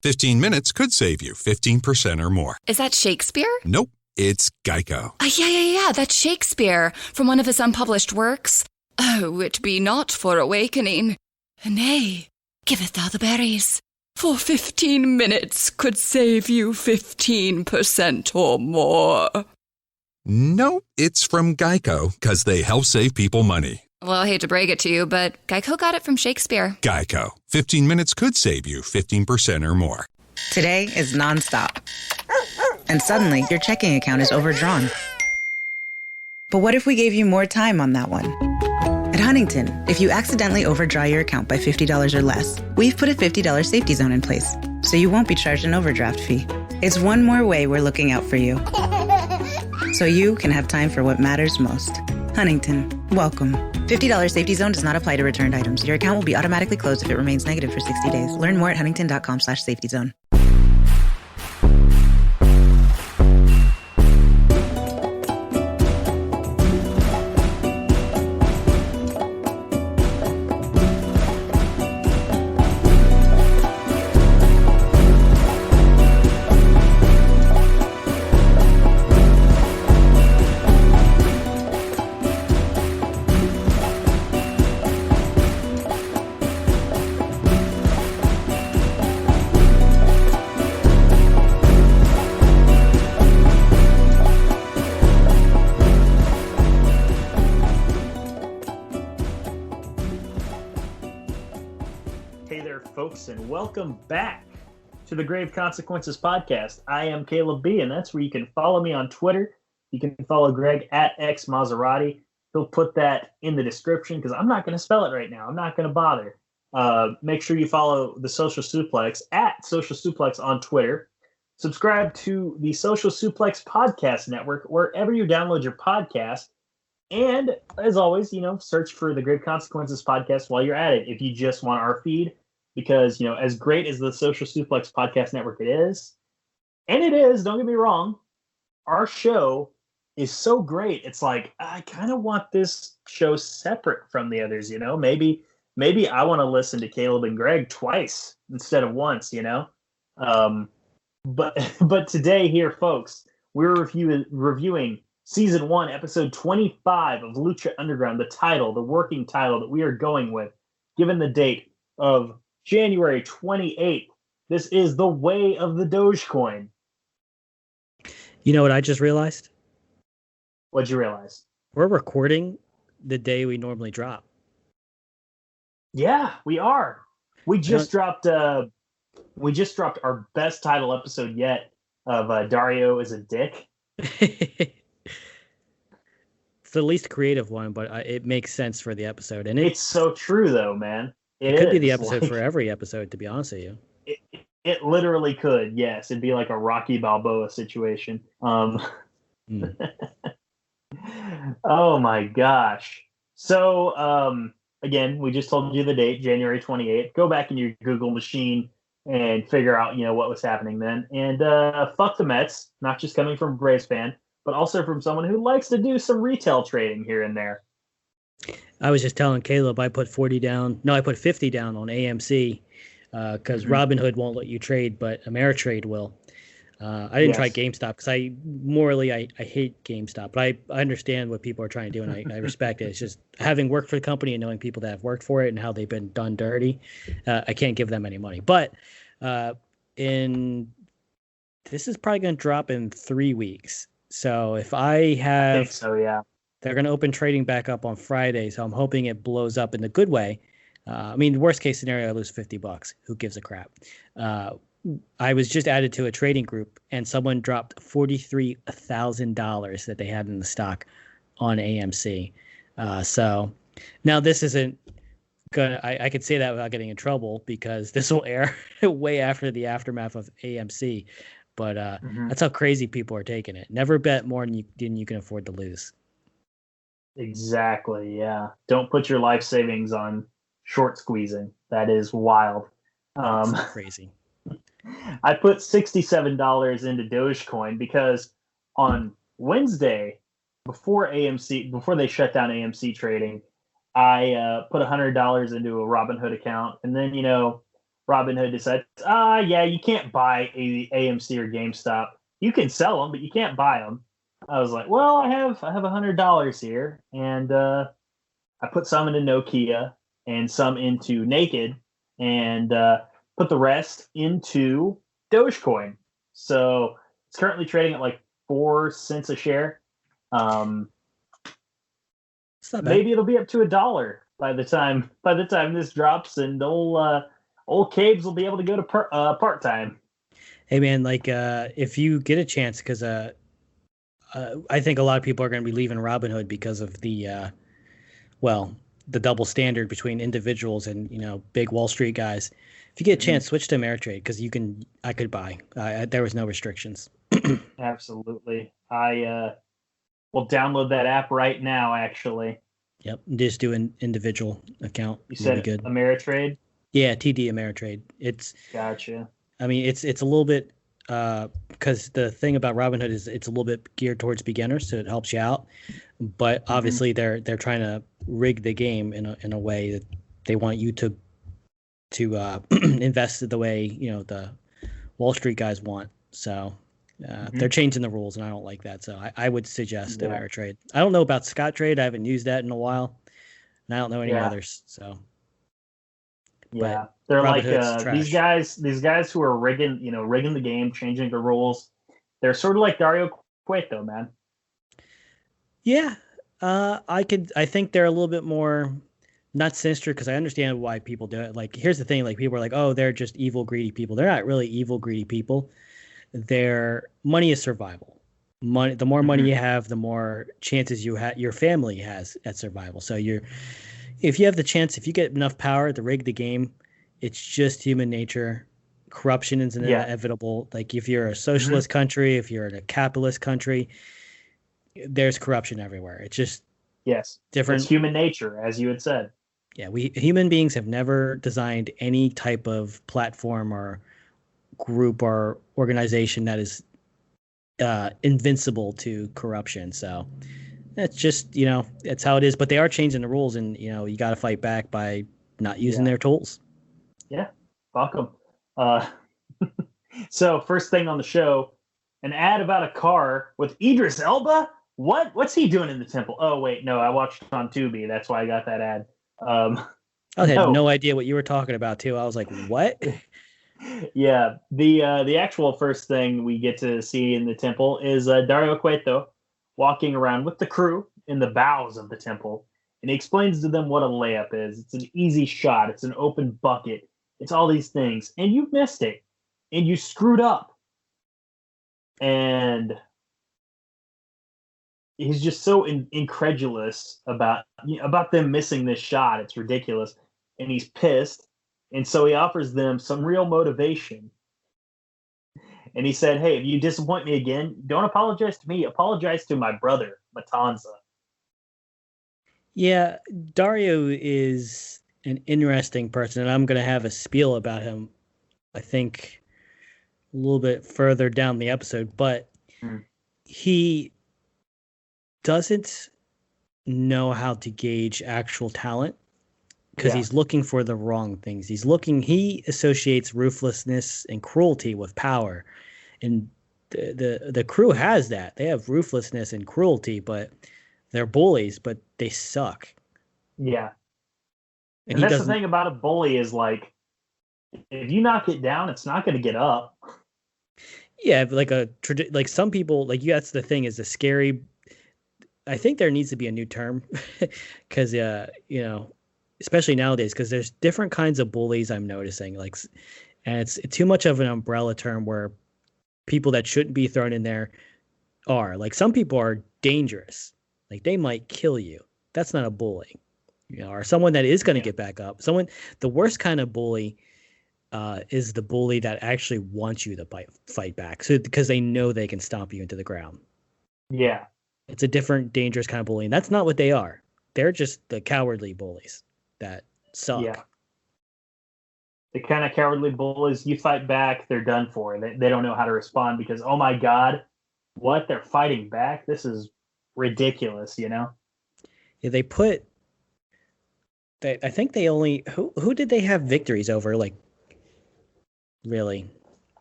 15 minutes could save you 15% or more. Is that Shakespeare? Nope, it's Geico. Yeah, that's Shakespeare from one of his unpublished works. Oh, it be not for awakening. Nay, giveth thou the berries. For 15 minutes could save you 15% or more. Nope, it's from Geico, because they help save people money. Well, I hate to break it to you, but Geico got it from Shakespeare. Geico. 15 minutes could save you 15% or more. Today is nonstop. And suddenly, your checking account is overdrawn. But what if we gave you more time on that one? At Huntington, if you accidentally overdraw your account by $50 or less, we've put a $50 safety zone in place, so you won't be charged an overdraft fee. It's one more way we're looking out for you, so you can have time for what matters most. Huntington, welcome. $50 safety zone does not apply to returned items. Your account will be automatically closed if it remains negative for 60 days. Learn more at huntington.com/safety zone. And welcome back to the Grave Consequences podcast. I am Caleb B, and that's where you can follow me on Twitter. You can follow Greg at xmaserati. He'll put that in the description because I'm not going to spell it right now. I'm not going to bother. Make sure you follow the Social Suplex at Social Suplex on Twitter. Subscribe to the Social Suplex Podcast Network wherever you download your podcast. And as always, search for the Grave Consequences podcast while you're at it. If you just want our feed, because, as great as the Social Suplex Podcast Network is, and it is, don't get me wrong, our show is so great. It's like, I kind of want this show separate from the others, Maybe I want to listen to Caleb and Greg twice instead of once, But today here, folks, we're reviewing Season 1, Episode 25 of Lucha Underground, the working title that we are going with, given the date of January 28th. This is the way of the Dogecoin. You know what I just realized? What'd you realize? We're recording the day we normally drop. Yeah, we are. We just dropped our best title episode yet of Dario is a Dick. It's the least creative one, but it makes sense for the episode. And it's so true, though, man. It could be the episode for every episode, to be honest with you. It literally could, yes. It'd be like a Rocky Balboa situation. Oh, my gosh. So, again, we just told you the date, January 28th. Go back in your Google machine and figure out, what was happening then. And fuck the Mets, not just coming from a Braves fan, but also from someone who likes to do some retail trading here and there. I was just telling Caleb I put 50 down on AMC because Robinhood won't let you trade, but Ameritrade will. I didn't try GameStop because I hate GameStop, but I understand what people are trying to do, and I respect it. It's just having worked for the company and knowing people that have worked for it and how they've been done dirty, I can't give them any money. But this is probably going to drop in 3 weeks. So if I think so, yeah. They're going to open trading back up on Friday, so I'm hoping it blows up in the good way. Worst case scenario, I lose $50. Who gives a crap? I was just added to a trading group, and someone dropped $43,000 that they had in the stock on AMC. So now this isn't gonna. I could say that without getting in trouble because this will air way after the aftermath of AMC. But that's how crazy people are taking it. Never bet more than you can afford to lose. Exactly, yeah. Don't put your life savings on short squeezing. That is wild. That's crazy. I put $67 into Dogecoin because on Wednesday, before they shut down AMC trading, I put $100 into a Robinhood account. And then, Robinhood decides, yeah, you can't buy AMC or GameStop. You can sell them, but you can't buy them. I was like, well, I have $100 here, and I put some into Nokia and some into Naked, and put the rest into Dogecoin. So it's currently trading at like 4 cents a share. Maybe it'll be up to $1 by the time this drops, and old Cabes will be able to go to part time. Hey man, like if you get a chance, because I think a lot of people are going to be leaving Robinhood because of the the double standard between individuals and big Wall Street guys. If you get a chance, switch to Ameritrade, because I could buy. There was no restrictions. Absolutely. I will download that app right now, actually. Yep. Just do an individual account. You said good. Ameritrade? Yeah, TD Ameritrade. Gotcha. I mean, it's a little bit, because the thing about Robinhood is it's a little bit geared towards beginners, so it helps you out. But obviously they're trying to rig the game in a way that they want you to invest the way the Wall Street guys want. So they're changing the rules, and I don't like that. So I would suggest Ameritrade. I don't know about Scottrade. I haven't used that in a while, and I don't know any others. So yeah, they're like these guys who are rigging the game, changing the rules. They're sort of like Dario Cueto, man. Yeah, I think they're a little bit more not sinister, because I understand why people do it. Like, here's the thing: like, people are like, oh, they're just evil, greedy people. They're not really evil, greedy people. Their money is survival. Money, the more money you have, the more chances your family has at survival. So if you have the chance, if you get enough power to rig the game, it's just human nature. Corruption is inevitable. Like, if you're a socialist country, if you're in a capitalist country, there's corruption everywhere. It's just different. It's human nature, as you had said. Yeah, we human beings have never designed any type of platform or group or organization that is invincible to corruption. So that's just, it's how it is. But they are changing the rules, and you got to fight back by not using their tools. Yeah, fuck them. So first thing on the show, an ad about a car with Idris Elba. What's he doing in the temple? Oh wait, no, I watched it on Tubi. That's why I got that ad. I had no idea what you were talking about too. I was like, what? Yeah, the actual first thing we get to see in the temple is Dario Cueto walking around with the crew in the bowels of the temple, and he explains to them what a layup is. It's an easy shot. It's an open bucket. It's all these things, and you missed it, and you screwed up, and he's just so incredulous about them missing this shot. It's ridiculous, and he's pissed. And so he offers them some real motivation. And he said, hey, if you disappoint me again, don't apologize to me. Apologize to my brother, Matanza. Yeah, Dario is an interesting person, and I'm going to have a spiel about him, I think, a little bit further down the episode. But he doesn't know how to gauge actual talent, because he's looking for the wrong things. He associates ruthlessness and cruelty with power. And the crew has that. They have ruthlessness and cruelty, but they're bullies, but they suck. Yeah. And that's the thing about a bully is, like, if you knock it down, it's not going to get up. Yeah, like some people, like, that's the thing, is a scary. I think there needs to be a new term, because especially nowadays, because there's different kinds of bullies I'm noticing, like, and it's too much of an umbrella term where people that shouldn't be thrown in there are. Like, some people are dangerous, like they might kill you. That's not a bully, or someone that is going to get back up. The worst kind of bully is the bully that actually wants you to fight back, so because they know they can stomp you into the ground. Yeah, it's a different, dangerous kind of bullying. That's not what they are. They're just the cowardly bullies that suck. Yeah. The kind of cowardly bullies, you fight back, they're done for. They don't know how to respond because, oh my God, what? They're fighting back? This is ridiculous, Yeah, they I think they only, who did they have victories over? Like, really.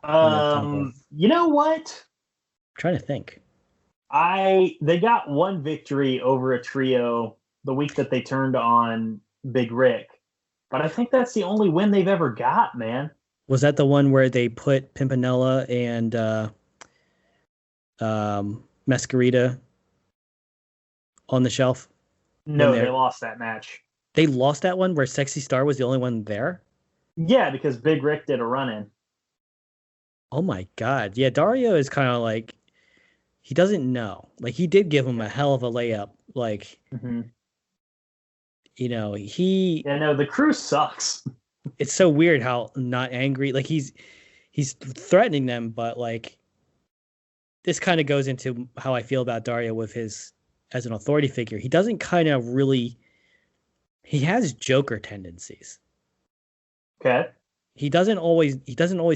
You know what? I'm trying to think. They got one victory over a trio the week that they turned on Big Rick, but I think that's the only win they've ever got, man. Was that the one where they put Pimpinella and Masquerita on the shelf? No, they lost that match. They lost that one where Sexy Star was the only one there? Yeah, because Big Rick did a run-in. Oh my God. Yeah, Dario is kind of like, he doesn't know. Like, he did give him a hell of a layup. Like, you know, Yeah, no, the crew sucks. It's so weird how not angry. Like, he's threatening them, but like, this kind of goes into how I feel about Dario with his, as an authority figure. He doesn't kind of really, he has Joker tendencies. Okay. He doesn't always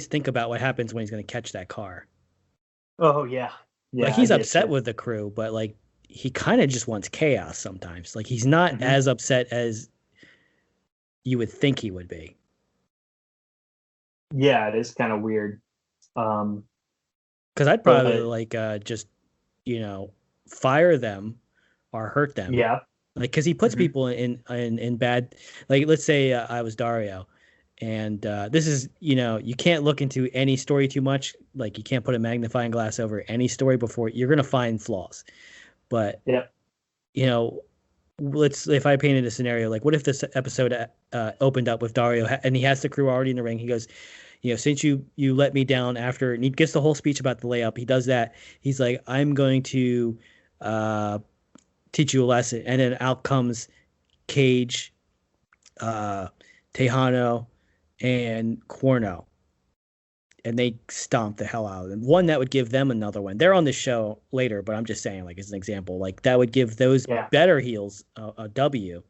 think about what happens when he's going to catch that car. Oh yeah. Yeah. Like, he's upset with the crew, but like, he kind of just wants chaos sometimes. Like, he's not as upset as you would think he would be. Yeah, it is kind of weird. Because I'd probably just, fire them or hurt them. Yeah. Like, because he puts people in bad. Like, let's say I was Dario, and this is, you can't look into any story too much. Like, you can't put a magnifying glass over any story before you're gonna find flaws. But if I painted a scenario, like, what if this episode opened up with Dario and he has the crew already in the ring? He goes, since you let me down after, and he gets the whole speech about the layup. He does that. He's like, I'm going to teach you a lesson. And then out comes Cage, Tejano, and Cuerno. And they stomp the hell out of them. One that would give them another one. They're on the show later, but I'm just saying, like, as an example, like, that would give those better heels a W.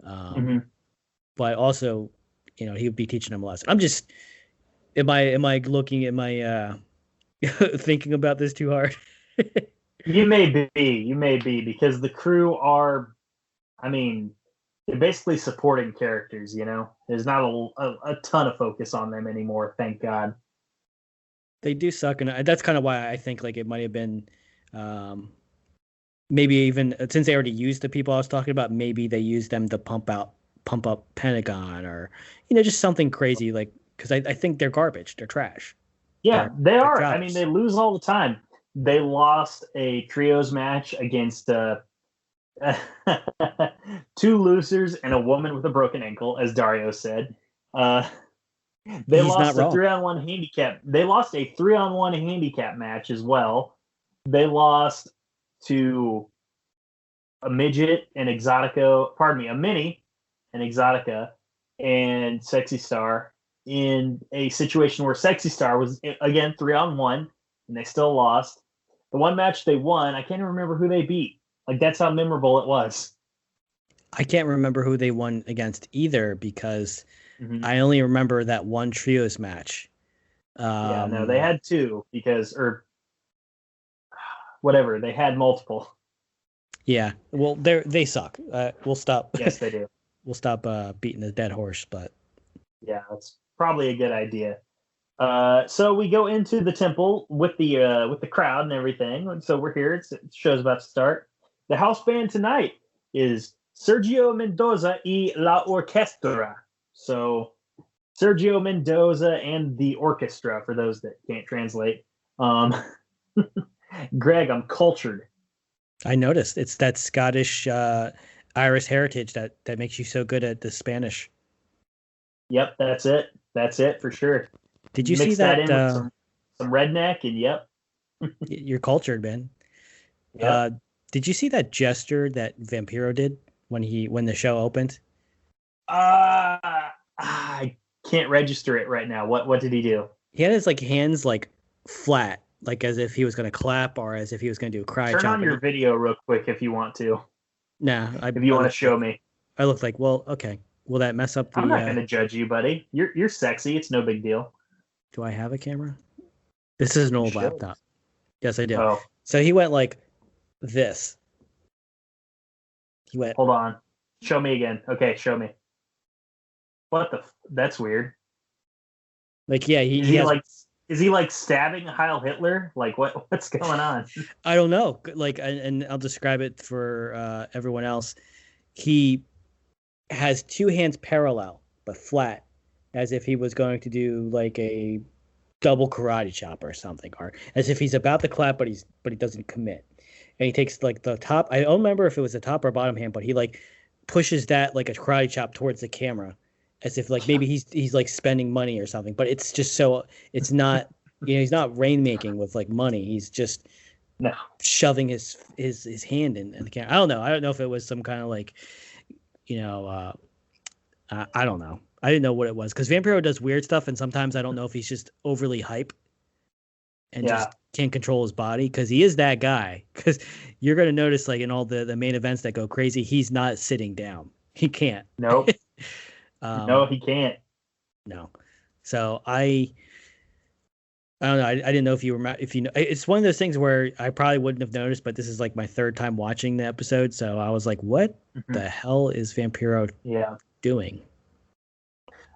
But also, he would be teaching them a lesson. I'm just, am I thinking about this too hard? You may be, because the crew are, they're basically supporting characters, There's not a ton of focus on them anymore, thank God. They do suck, and that's kind of why I think, like, it might have been, maybe even since they already used the people I was talking about, maybe they used them to pump up Pentagon, or just something crazy, like, because I think they're garbage, they're trash. Yeah, they are. Droppers. They lose all the time. They lost a trios match against 2 losers and a woman with a broken ankle, as Dario said. They lost a 3-on-1 handicap. They lost a 3-on-1 handicap match as well. They lost to a midget and a mini and Exotica and Sexy Star in a situation where Sexy Star was, again, 3-on-1, and they still lost. The one match they won, I can't even remember who they beat. Like, that's how memorable it was. I can't remember who they won against either, because I only remember that one trios match. They had 2 or whatever. They had multiple. Yeah, well, they suck. We'll stop. Yes, they do. We'll stop beating the dead horse, but yeah, that's probably a good idea. So we go into the temple with the crowd and everything. So we're here. The show's about to start. The house band tonight is Sergio Mendoza y la Orquestra. So Sergio Mendoza and the orchestra, for those that can't translate. Greg, I'm cultured. I noticed it's that Scottish Irish heritage that makes you so good at the Spanish. Yep, that's it. That's it for sure. Did you see that? In with some redneck, and yep. You're cultured, man. Yep. Did you see that gesture that Vampiro did when the show opened? I can't register it right now. What did he do? He had his hands flat, like as if he was going to clap or as if he was going to do a cry. Turn on your video real quick if you want to. Nah, if you want to show me. I look like, well, okay. Will that mess up the... I'm not going to judge you, buddy. You're sexy. It's no big deal. Do I have a camera? This is an old laptop. Yes, I do. Oh. So he went like this. He went... Hold on. Show me again. Okay, show me. What the... That's weird. Like, yeah, is he like is he like stabbing Heil Hitler? Like what's going on? I don't know. Like, and I'll describe it for everyone else. He has two hands parallel but flat, as if he was going to do like a double karate chop or something, or as if he's about to clap, but he doesn't commit. And he takes like the top. I don't remember if it was the top or bottom hand, but he like pushes that like a karate chop towards the camera, as if like maybe he's like spending money or something. But it's just so it's not he's not rainmaking with like money. He's just shoving his hand in the camera. I don't know. I don't know if it was some kind of like I don't know. I didn't know what it was because Vampiro does weird stuff, and sometimes I don't know if he's just overly hype and just can't control his body, because he is that guy. Because you're going to notice, like in all the main events that go crazy, he's not sitting down. He can't. Nope. No, he can't. No. So I don't know. I didn't know if you know. It's one of those things where I probably wouldn't have noticed, but this is like my third time watching the episode, so I was like, "What the hell is Vampiro doing?"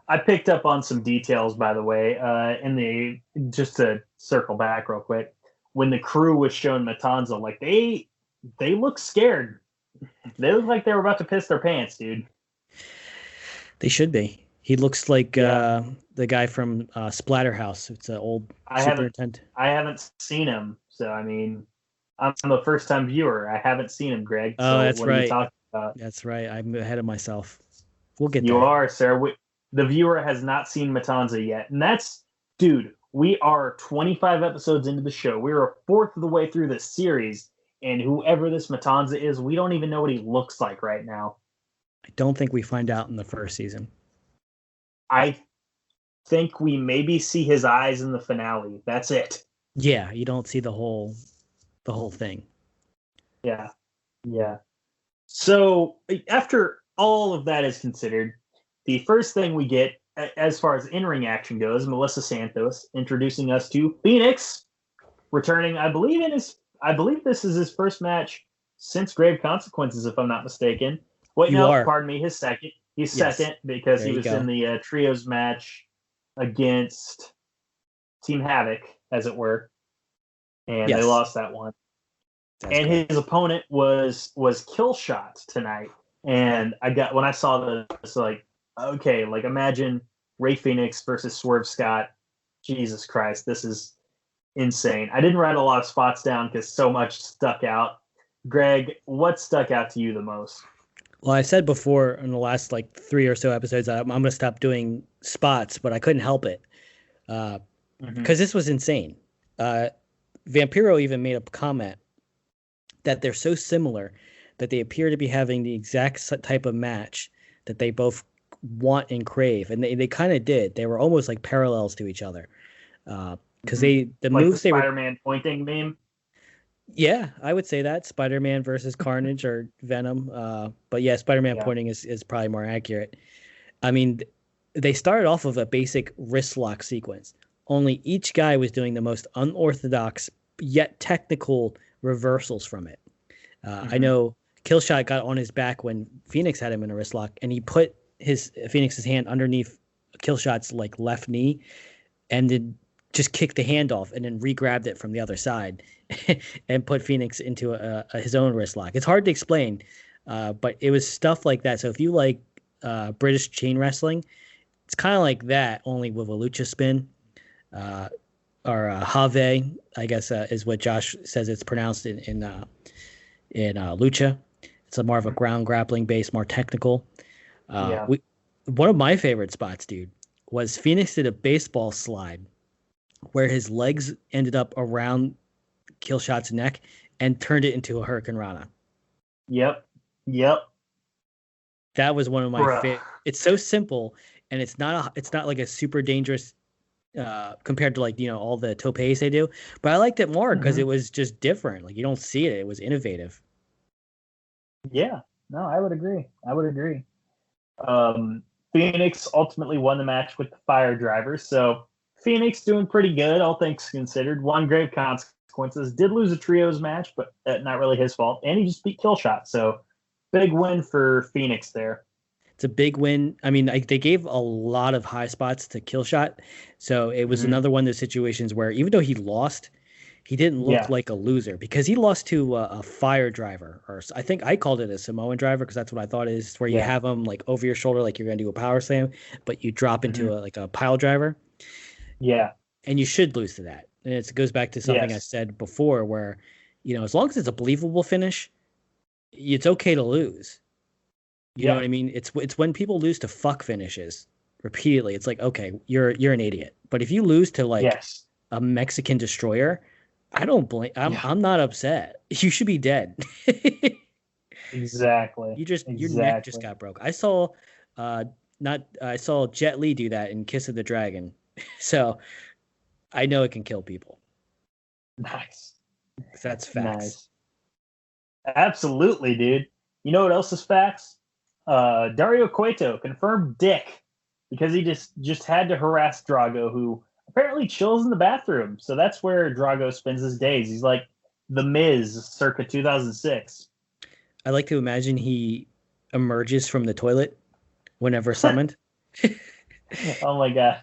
I picked up on some details, by the way, just to circle back real quick, when the crew was showing Matanza, like they look scared. They look like they were about to piss their pants, dude. They should be. He looks like the guy from Splatterhouse. It's an old superintendent. I haven't seen him, so I mean, I'm a first-time viewer. I haven't seen him, Greg. Oh, that's what right. Are you talking about? That's right. I'm ahead of myself. We'll get there. You are, sir. The viewer has not seen Matanza yet, and dude, we are 25 episodes into the show. We're a fourth of the way through this series, and whoever this Matanza is, we don't even know what he looks like right now. I don't think we find out in the first season. I think we maybe see his eyes in the finale. That's it. Yeah, you don't see the whole thing. Yeah. So after all of that is considered, the first thing we get, as far as in-ring action goes, Melissa Santos introducing us to Phoenix, returning, I believe this is his first match since Grave Consequences, if I'm not mistaken. Pardon me, his second. He's second because he was in the trios match against Team Havoc, as it were, and they lost that one. His opponent was Killshot tonight, and when I saw this, like, okay, like imagine Ray Phoenix versus Swerve Scott. Jesus Christ, this is insane. I didn't write a lot of spots down because so much stuck out. Greg, what stuck out to you the most? Well, I said before in the last like 3 or so episodes, I'm going to stop doing spots, but I couldn't help it because this was insane. Vampiro even made a comment that they're so similar that they appear to be having the exact type of match that they both want and crave, and they kind of did. They were almost like parallels to each other because the moves they were Spider-Man pointing meme. Yeah, I would say that Spider-Man versus Carnage or Venom. But yeah, Spider-Man pointing is probably more accurate. I mean, they started off of a basic wrist lock sequence. Only each guy was doing the most unorthodox yet technical reversals from it. I know Killshot got on his back when Phoenix had him in a wrist lock, and he put Phoenix's hand underneath Killshot's like left knee, and then just kicked the hand off, and then re-grabbed it from the other side, and put Phoenix into his own wrist lock. It's hard to explain, but it was stuff like that. So if you like British chain wrestling, it's kind of like that, only with a lucha spin, or Have, I guess is what Josh says it's pronounced in lucha. It's a more of a ground grappling base, more technical. One of my favorite spots, dude, was Phoenix did a baseball slide where his legs ended up around Killshot's neck and turned it into a Hurricane Rana. Yep. That was one of my favorite. It's so simple, and it's not like a super dangerous compared to like all the topes they do. But I liked it more because it was just different. Like you don't see it. It was innovative. Yeah. No, I would agree. Phoenix ultimately won the match with the Fire Driver, so Phoenix doing pretty good, all things considered. Won Grave Consequences. Did lose a trios match, but not really his fault. And he just beat Killshot, so big win for Phoenix there. It's a big win. I mean, they gave a lot of high spots to Killshot, so it was another one of those situations where even though he lost, he didn't look like a loser because he lost to a fire driver, or I think I called it a Samoan driver because that's what I thought it is, where you have him like over your shoulder like you're going to do a power slam, but you drop into a pile driver. Yeah. And you should lose to that. And it goes back to something I said before where, as long as it's a believable finish, it's okay to lose. You know what I mean? It's when people lose to fuck finishes repeatedly. It's like, okay, you're an idiot. But if you lose to like a Mexican destroyer, I don't blame. I'm not upset. You should be dead. Exactly. Your neck just got broke. I saw Jet Li do that in Kiss of the Dragon. So I know it can kill people. Nice. That's facts. Nice. Absolutely, dude. You know what else is facts? Dario Cueto confirmed dick because he just had to harass Drago, who apparently chills in the bathroom. So that's where Drago spends his days. He's like the Miz circa 2006. I like to imagine he emerges from the toilet whenever summoned. Oh my god.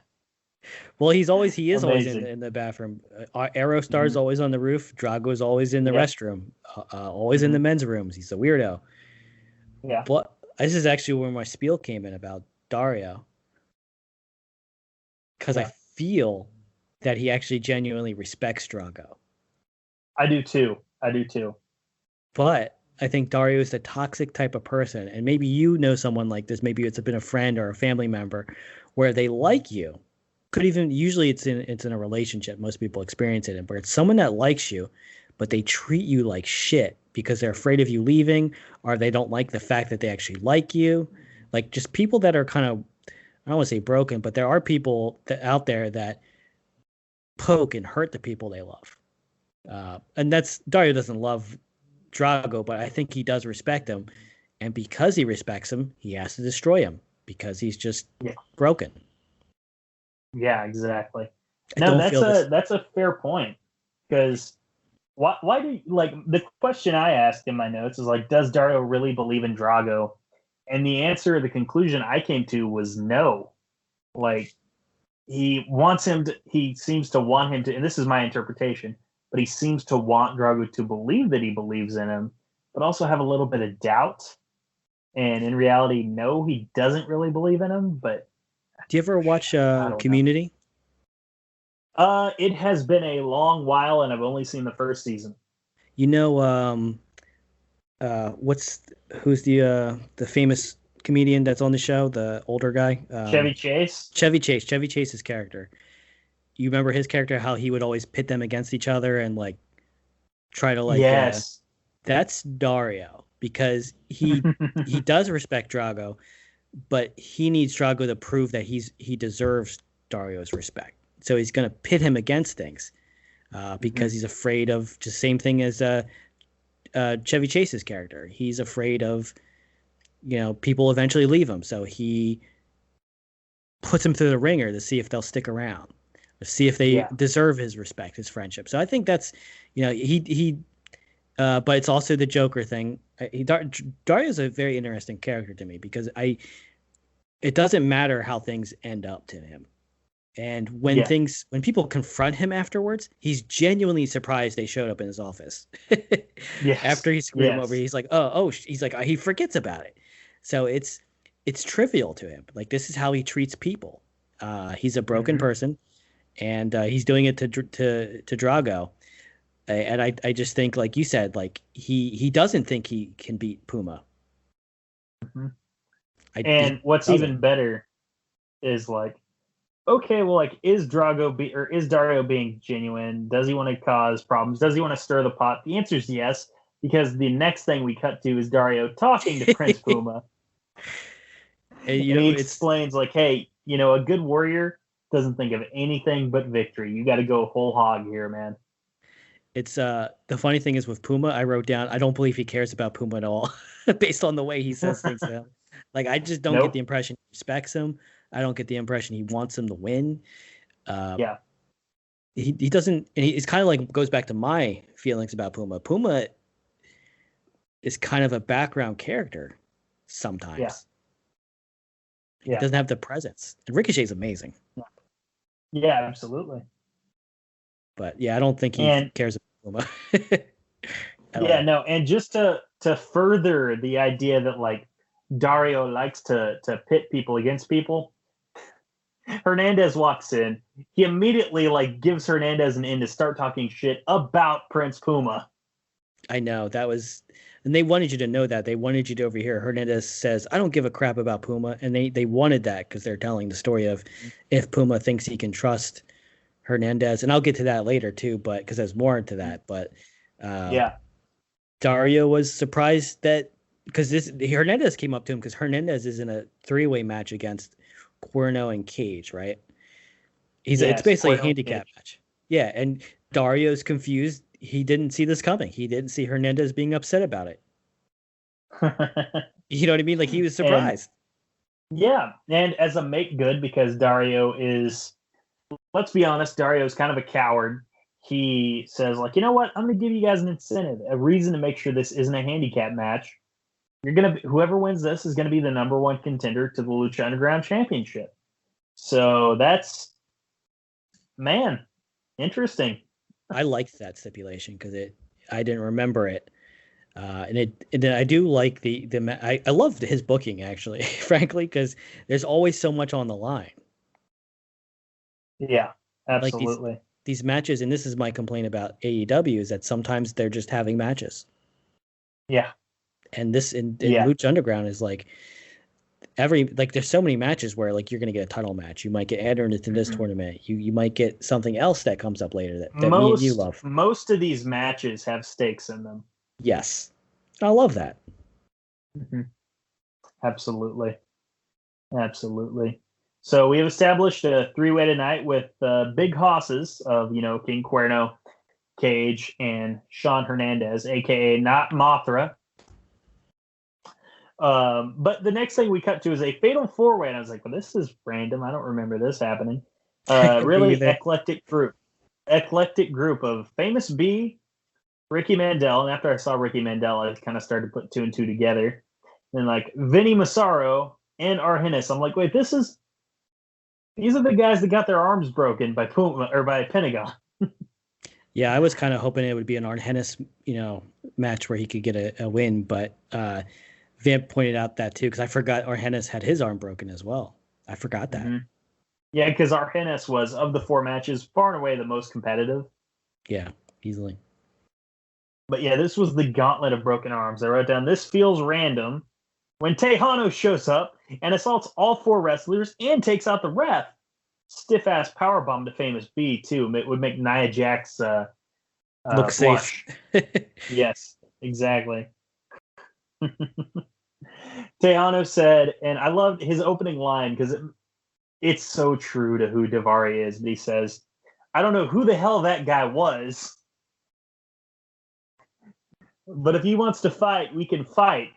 Well, he is always in the bathroom. Aerostar's always on the roof. Drago's always in the restroom. Always in the men's rooms. He's a weirdo. Yeah. But this is actually where my spiel came in about Dario. Because I feel that he actually genuinely respects Drago. I do too. But I think Dario is the toxic type of person. And maybe you know someone like this. Maybe it's been a friend or a family member where they like you. Usually it's in a relationship. Most people experience it, where it's someone that likes you, but they treat you like shit because they're afraid of you leaving, or they don't like the fact that they actually like you. Like just people that are kind of, I don't want to say broken, but there are people out there that poke and hurt the people they love. And Dario doesn't love Drago, but I think he does respect him. And because he respects him, he has to destroy him because he's just broken. Yeah, exactly. No, that's a fair point, because why do the question I asked in my notes is like, does Dario really believe in Drago? And the answer, the conclusion I came to was no. Like he seems to want him to, and this is my interpretation, but he seems to want Drago to believe that he believes in him, but also have a little bit of doubt. And in reality, no, he doesn't really believe in him, but do you ever watch Community? It has been a long while, and I've only seen the first season. You know, who's the famous comedian that's on the show, the older guy? Chevy Chase? Chevy Chase's character. You remember his character, how he would always pit them against each other and like try to like... Yes. That's Dario, because he does respect Drago, but he needs Drago to prove that he deserves Dario's respect. So he's going to pit him against things because he's afraid of just same thing as Chevy Chase's character. He's afraid of, people eventually leave him. So he puts him through the ringer to see if they'll stick around, to see if they deserve his respect, his friendship. So I think that's, but it's also the Joker thing. Dario's a very interesting character to me because it doesn't matter how things end up to him. And when people confront him afterwards, he's genuinely surprised they showed up in his office. After he screwed him over, he's like, he's like, he forgets about it. So it's trivial to him. Like, this is how he treats people. He's a broken person, and he's doing it to Drago. And I just think, like you said, like he doesn't think he can beat Puma. And what's even better is like, okay, well, like, is Dario being genuine? Does he want to cause problems? Does he want to stir the pot? The answer is yes, because the next thing we cut to is Dario talking to Prince Puma. And he explains, like, hey, a good warrior doesn't think of anything but victory. You got to go whole hog here, man. It's the funny thing is with Puma, I wrote down, I don't believe he cares about Puma at all, based on the way he says things to him. Like, I just don't get the impression he respects him. I don't get the impression he wants him to win. He doesn't, and it's kind of like goes back to my feelings about Puma. Puma is kind of a background character sometimes. He doesn't have the presence. And Ricochet's amazing. Yeah, absolutely. But yeah, I don't think he cares about Puma. Yeah, no, and just to further the idea that like Dario likes to pit people against people, Hernandez walks in. He immediately like gives Hernandez an in to start talking shit about Prince Puma. I know that was, and they wanted you to know that. They wanted you to overhear. Hernandez says, "I don't give a crap about Puma," and they wanted that because they're telling the story of if Puma thinks he can trust Hernandez, and I'll get to that later too, but because there's more into that. But Dario was surprised that because Hernandez came up to him because Hernandez is in a 3-way match against Cuerno and Cage, right? It's basically a handicap match. Yeah, and Dario's confused. He didn't see this coming. He didn't see Hernandez being upset about it. You know what I mean? Like he was surprised. And as a make good, because Dario is, let's be honest, Dario's kind of a coward. He says, like, you know what? I'm going to give you guys an incentive, a reason to make sure this isn't a handicap match. Whoever wins this is going to be the number one contender to the Lucha Underground Championship. So that's, man, interesting. I liked that stipulation because I didn't remember it. And I do like I loved his booking actually, frankly, because there's always so much on the line. Yeah, absolutely. Like these matches, and this is my complaint about AEW, is that sometimes they're just having matches. Yeah. And this in Lucha Underground is like there's so many matches where like you're going to get a title match. You might get entered into this tournament. You might get something else that comes up later that me and you love. Most of these matches have stakes in them. Yes. I love that. Mm-hmm. Absolutely. So we have established a 3-way tonight with big hosses of, King Cuerno, Cage, and Sean Hernandez, a.k.a. not Mothra. But the next thing we cut to is a fatal 4-way, and I was like, well, this is random. I don't remember this happening. Really eclectic group of Famous B, Ricky Mandel, and after I saw Ricky Mandel, I kind of started to put 2 and 2 together. And like Vinny Massaro and Argenis, I'm like, wait, these are the guys that got their arms broken by Puma or by Pentagon. Yeah, I was kind of hoping it would be an Argenis, match where he could get a win, but Vamp pointed out that too, because I forgot Argenis had his arm broken as well. I forgot that. Mm-hmm. Yeah, because Argenis was, of the 4 matches, far and away the most competitive. Yeah, easily. But yeah, this was the gauntlet of broken arms. I wrote down, this feels random when Tejano shows up and assaults all 4 wrestlers and takes out the ref. Stiff-ass powerbomb to Famous B, too. It would make Nia Jax look safe. Yes, exactly. Tejano said, and I loved his opening line because it's so true to who Daivari is. But he says, I don't know who the hell that guy was, but if he wants to fight, we can fight.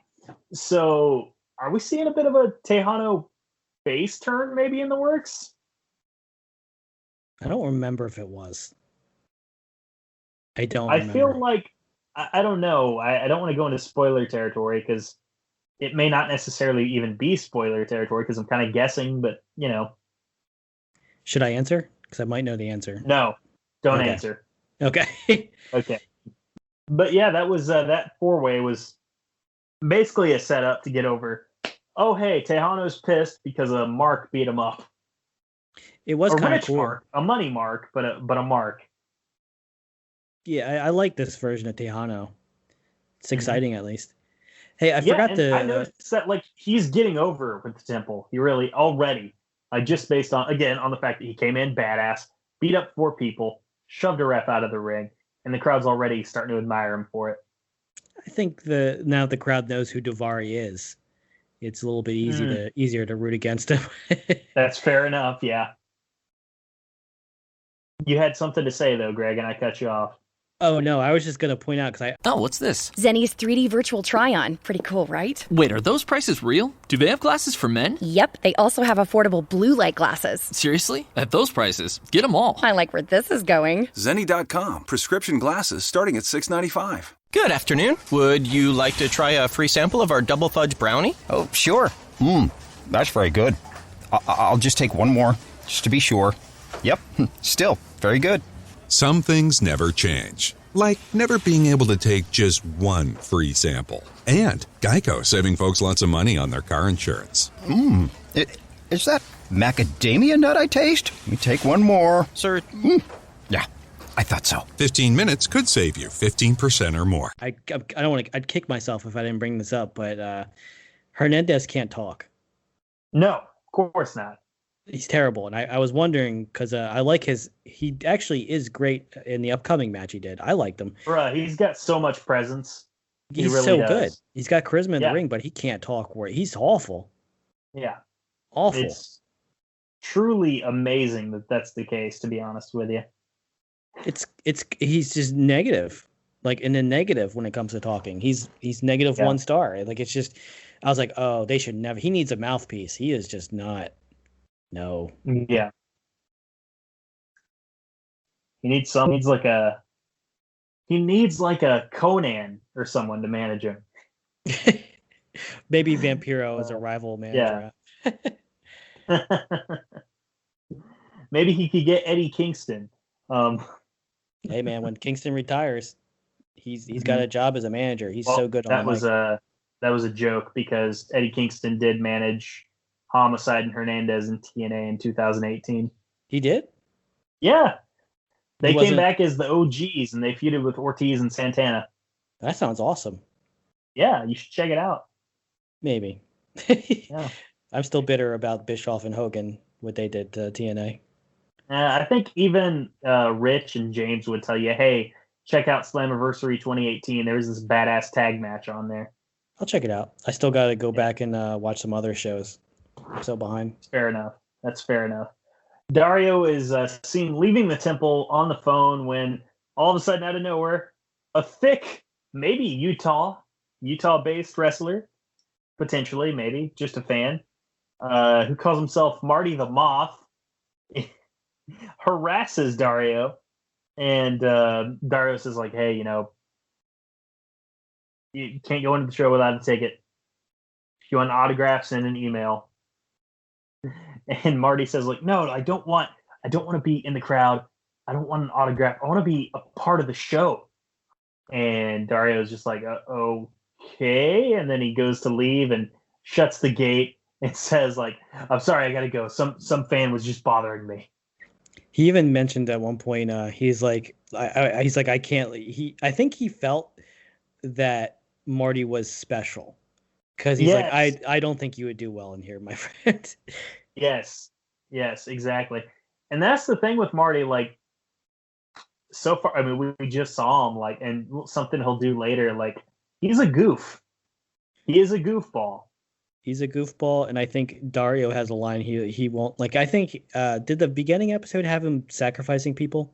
So are we seeing a bit of a Tejano face turn maybe in the works? I don't remember if it was. I feel like, I don't know. I don't want to go into spoiler territory because it may not necessarily even be spoiler territory because I'm kind of guessing, but Should I answer? Because I might know the answer. No, don't answer. Okay. Okay. But yeah, that was that 4-way was basically a setup to get over. Oh, hey, Tejano's pissed because a mark beat him up. It was kind of cool. Mark, a money mark, but a mark. Yeah, I like this version of Tejano. It's exciting, at least. Hey, I forgot to. I noticed that like he's getting over with the Temple. He really already, just based on the fact that he came in badass, beat up 4 people, shoved a ref out of the ring, and the crowd's already starting to admire him for it. I think now the crowd knows who Daivari is, it's a little bit easier to root against him. That's fair enough. Yeah. You had something to say though, Greg, and I cut you off. Oh, no, I was just going to point out because Oh, what's this? Zenny's 3D virtual try-on. Pretty cool, right? Wait, are those prices real? Do they have glasses for men? Yep, they also have affordable blue light glasses. Seriously? At those prices? Get them all. I like where this is going. Zenny.com. Prescription glasses starting at $6.95. Good afternoon. Would you like to try a free sample of our double fudge brownie? Oh, sure. That's very good. I'll just take one more, just to be sure. Yep, still very good. Some things never change, like never being able to take just one free sample. And Geico saving folks lots of money on their car insurance. Is that macadamia nut I taste? Let me take one more. Sir. Yeah, I thought so. 15 minutes could save you 15% or more. I don't want to. I'd kick myself if I didn't bring this up, but Hernandez can't talk. No, of course not. He's terrible, and I was wondering because I like he actually is great in the upcoming match he did. I liked him. Bruh, he's got so much presence. He's really so does. good. He's got charisma in the ring, but he can't talk. He's awful. Yeah. Awful. It's truly amazing that that's the case, to be honest with you. He's just negative, like in the negative when it comes to talking. He's negative 1 star. Like it's just, I was like, oh, they should never. He needs a mouthpiece. He is just not. No. Yeah. He needs like a Conan or someone to manage him. Maybe Vampiro is a rival manager. Yeah. Maybe he could get Eddie Kingston. Hey man, when Kingston retires, he's got a job as a manager. He's so good on the mic. That was a joke because Eddie Kingston did manage Homicide and Hernandez in TNA in 2018. He did? Yeah. They came back as the OGs and they feuded with Ortiz and Santana. That sounds awesome. Yeah, you should check it out. Maybe. Yeah. I'm still bitter about Bischoff and Hogan, what they did to TNA. I think even Rich and James would tell you, hey, check out Slammiversary 2018. There's this badass tag match on there. I'll check it out. I still got to go back and watch some other shows. I'm so behind. Fair enough. That's fair enough. Dario is seen leaving the temple on the phone when all of a sudden out of nowhere, a thick, maybe Utah-based wrestler, potentially, maybe, just a fan, who calls himself Marty the Moth, harasses Dario. And Dario says, like, hey, you can't go into the show without a ticket. If you want an autograph, send an email. And Marty says, like, no, I don't want to be in the crowd. I don't want an autograph. I want to be a part of the show. And Dario's just like, okay. And then he goes to leave and shuts the gate and says, like, I'm sorry, I got to go. Some fan was just bothering me. He even mentioned at one point, he's like, I can't. I think he felt that Marty was special because he's like, I don't think you would do well in here, my friend. Yes, exactly. And that's the thing with Marty, like, so far, I mean, we just saw him, like, and something he'll do later, like, he's a goof. He is a goofball. He's a goofball, and I think Dario has a line he won't, like, I think, did the beginning episode have him sacrificing people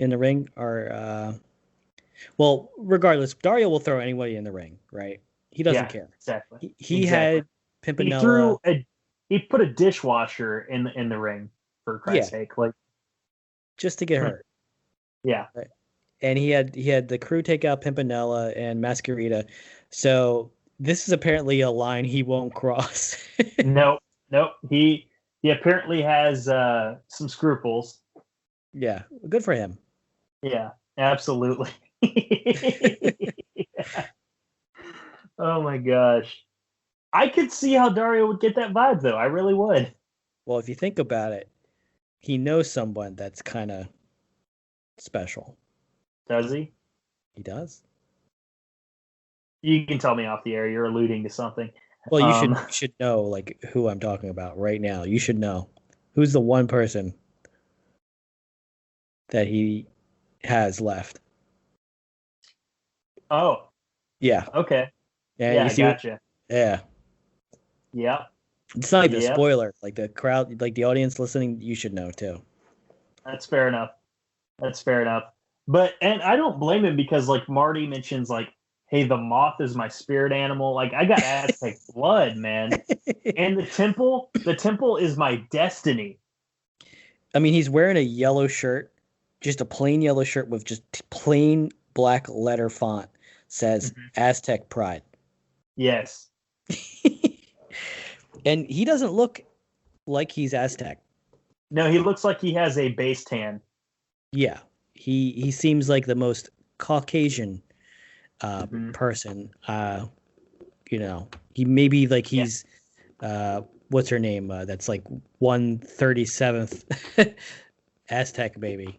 in the ring? Or, well, regardless, Dario will throw anybody in the ring, right? He doesn't care. Exactly. He had Pimpinella. He put a dishwasher in the ring, for Christ's sake, like, just to get hurt. Yeah. Right. And he had the crew take out Pimpinella and Masquerita. So this is apparently a line he won't cross. Nope. He apparently has some scruples. Yeah, good for him. Yeah, absolutely. Yeah. Oh my gosh. I could see how Dario would get that vibe, though. I really would. Well, if you think about it, he knows someone that's kind of special. Does he? He does. You can tell me off the air. You're alluding to something. Well, you should know, like, who I'm talking about right now. You should know. Who's the one person that he has left? Oh. Yeah. Okay. Yeah, I gotcha. Yeah. Yeah. It's not like a spoiler. Like the crowd, like the audience listening, you should know too. That's fair enough. But, and I don't blame him because, like, Marty mentions, like, hey, the moth is my spirit animal. Like, I got Aztec blood, man. And the temple is my destiny. I mean, he's wearing a yellow shirt, just a plain yellow shirt with just plain black letter font. Says Aztec Pride. Yes. And he doesn't look like he's Aztec. No, he looks like he has a base tan. Yeah, he seems like the most Caucasian person. He maybe like he's what's her name? That's like 137th Aztec baby.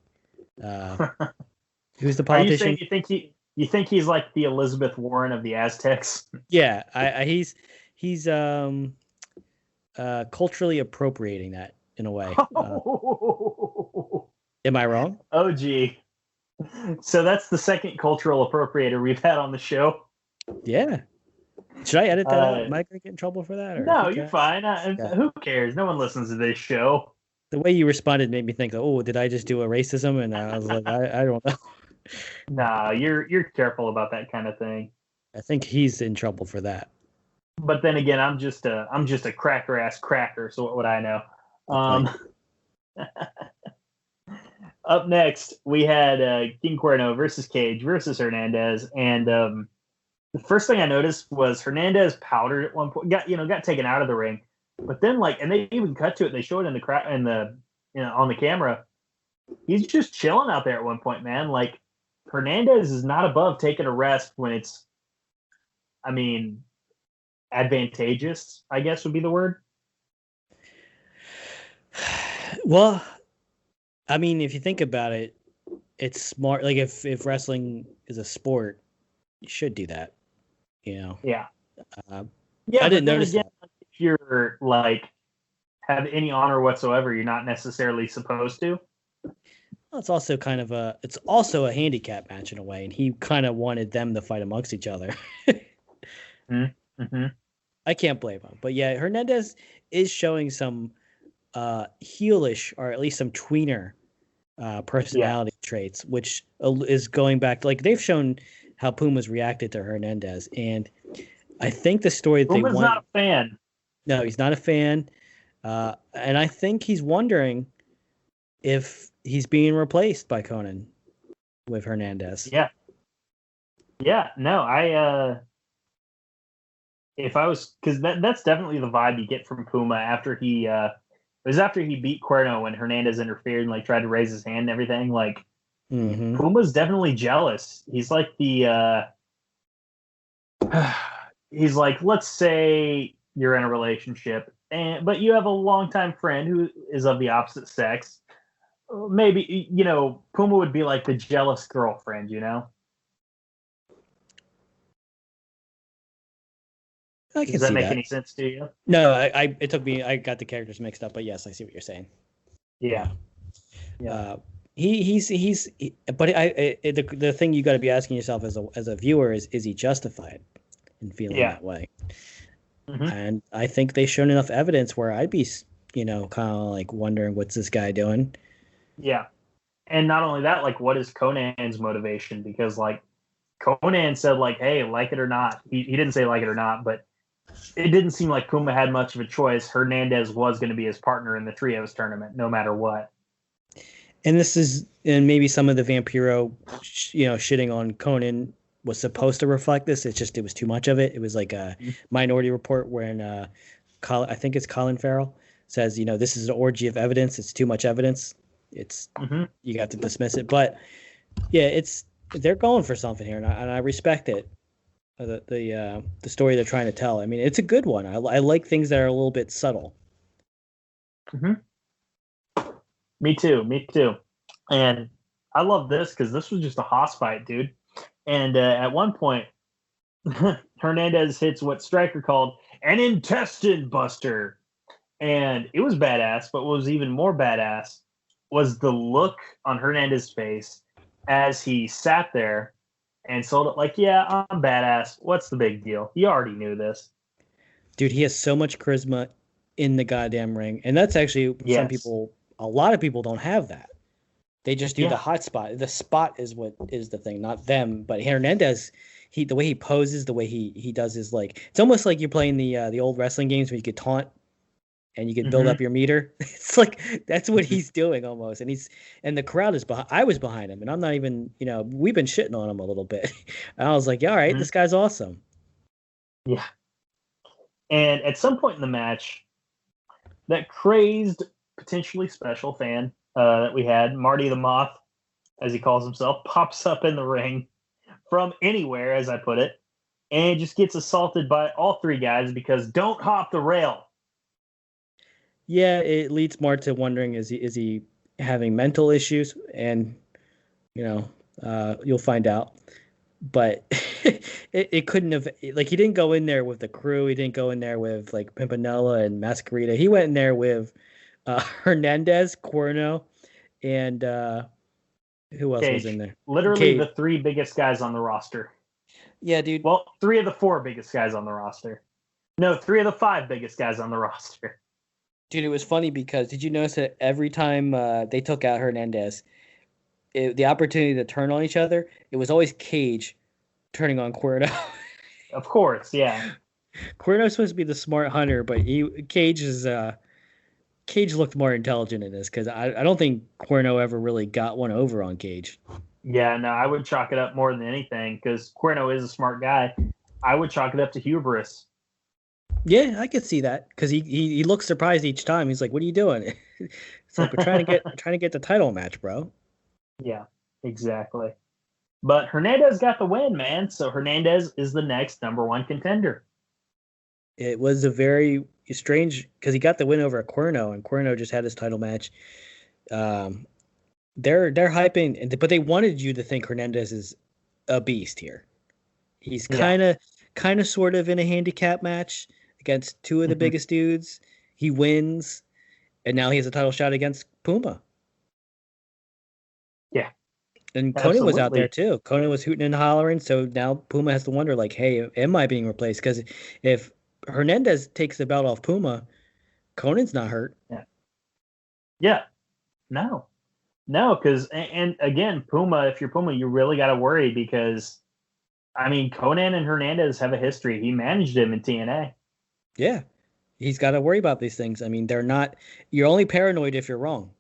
Who's the politician? Are you saying you think he's like the Elizabeth Warren of the Aztecs? Yeah, he's culturally appropriating that in a way. Am I wrong? Oh, gee. So that's the second cultural appropriator we've had on the show. Yeah. Should I edit that out? Am I going to get in trouble for that? Or no, you're fine. Who cares? No one listens to this show. The way you responded made me think, oh, did I just do a racism? And I was like, I don't know. Nah, you're careful about that kind of thing. I think he's in trouble for that. But then again, I'm just a cracker ass cracker, so what would I know? Up next, we had King Cuerno versus Cage versus Hernandez, and the first thing I noticed was Hernandez powdered at one point, got taken out of the ring, but then and they even cut to it. They show it on the camera. He's just chilling out there at one point, man. Like Hernandez is not above taking a rest when it's, advantageous, I guess would be the word. Well, if you think about it, it's smart. Like if wrestling is a sport, you should do that. Yeah. I didn't notice that. If you're have any honor whatsoever, you're not necessarily supposed to. Well, it's also a handicap match in a way, and he kind of wanted them to fight amongst each other. Mm-hmm. I can't blame him, but yeah, Hernandez is showing some heelish, or at least some tweener personality traits, which is going back. Like they've shown how Puma's reacted to Hernandez, and I think the story that Puma's not a fan. No, he's not a fan, and I think he's wondering if he's being replaced by Conan with Hernandez. Yeah. No, if I was, because that's definitely the vibe you get from Puma after he it was after he beat Cuerno when Hernandez interfered and tried to raise his hand and everything. Puma's definitely jealous. He's like he's like, let's say you're in a relationship but you have a longtime friend who is of the opposite sex. Maybe Puma would be like the jealous girlfriend, Does that make any sense to you? No, it took me. I got the characters mixed up, but yes, I see what you're saying. Yeah. But the thing you got to be asking yourself as a viewer is he justified in feeling that way? Mm-hmm. And I think they've shown enough evidence where I'd be, kind of wondering what's this guy doing. Yeah, and not only that, what is Conan's motivation? Because Conan said hey, like it or not. He didn't say like it or not, but it didn't seem like Puma had much of a choice. Hernandez was going to be his partner in the trios tournament, no matter what. And maybe some of the Vampiro, shitting on Conan was supposed to reflect this. It's just, it was too much of it. It was like a Minority Report when I think it's Colin Farrell says, this is an orgy of evidence. It's too much evidence. It's you got to dismiss it. But yeah, they're going for something here, and I respect it. The story they're trying to tell. It's a good one. I like things that are a little bit subtle. Mm-hmm. Me too. And I love this because this was just a hoss fight, dude. And at one point, Hernandez hits what Stryker called an intestine buster. And it was badass, but what was even more badass was the look on Hernandez's face as he sat there and sold it yeah, I'm badass. What's the big deal? You already knew this. Dude, he has so much charisma in the goddamn ring. And that's actually a lot of people don't have that. They just do the hot spot. The spot is what is the thing, not them. But Hernandez, the way he poses, the way he does his it's almost like you're playing the old wrestling games where you could taunt and you can build up your meter. It's that's what he's doing almost. And the crowd is behind. I was behind him, and I'm not even, we've been shitting on him a little bit. And I was like, yeah, all right, this guy's awesome. Yeah. And at some point in the match, that crazed, potentially special fan that we had, Marty the Moth, as he calls himself, pops up in the ring from anywhere, as I put it, and just gets assaulted by all three guys because don't hop the rail. Yeah, it leads more to wondering, is he having mental issues? And, you'll find out. But it couldn't have, like, he didn't go in there with the crew. He didn't go in there with, like, Pimpinella and Masquerita. He went in there with Hernandez, Cuerno, and who else was in there? Literally the three biggest guys on the roster. Yeah, dude. Well, 3 of the 4 biggest guys on the roster. No, 3 of the 5 biggest guys on the roster. Dude, it was funny because did you notice that every time they took out Hernandez, the opportunity to turn on each other, it was always Cage turning on Cuerno. Of course, yeah. Cuerno's supposed to be the smart hunter, but Cage looked more intelligent in this because I don't think Cuerno ever really got one over on Cage. Yeah, no, I would chalk it up more than anything because Cuerno is a smart guy. I would chalk it up to hubris. Yeah, I could see that because he looks surprised each time. He's like, "What are you doing?" It's like we're trying to get the title match, bro. Yeah, exactly. But Hernandez got the win, man. So Hernandez is the next number 1 contender. It was a very strange because he got the win over Cuerno, and Cuerno just had his title match. They're hyping, but they wanted you to think Hernandez is a beast here. He's kind of sort of in a handicap match against 2 of the biggest dudes. He wins, and now he has a title shot against Puma. Yeah. And Conan was out there too. Conan was hooting and hollering, so now Puma has to wonder, like, hey, am I being replaced? Because if Hernandez takes the belt off Puma, Conan's not hurt. Yeah. No, because, and again, Puma, if you're Puma, you really got to worry because, I mean, Conan and Hernandez have a history. He managed him in TNA. Yeah. He's got to worry about these things. I mean, you're only paranoid if you're wrong.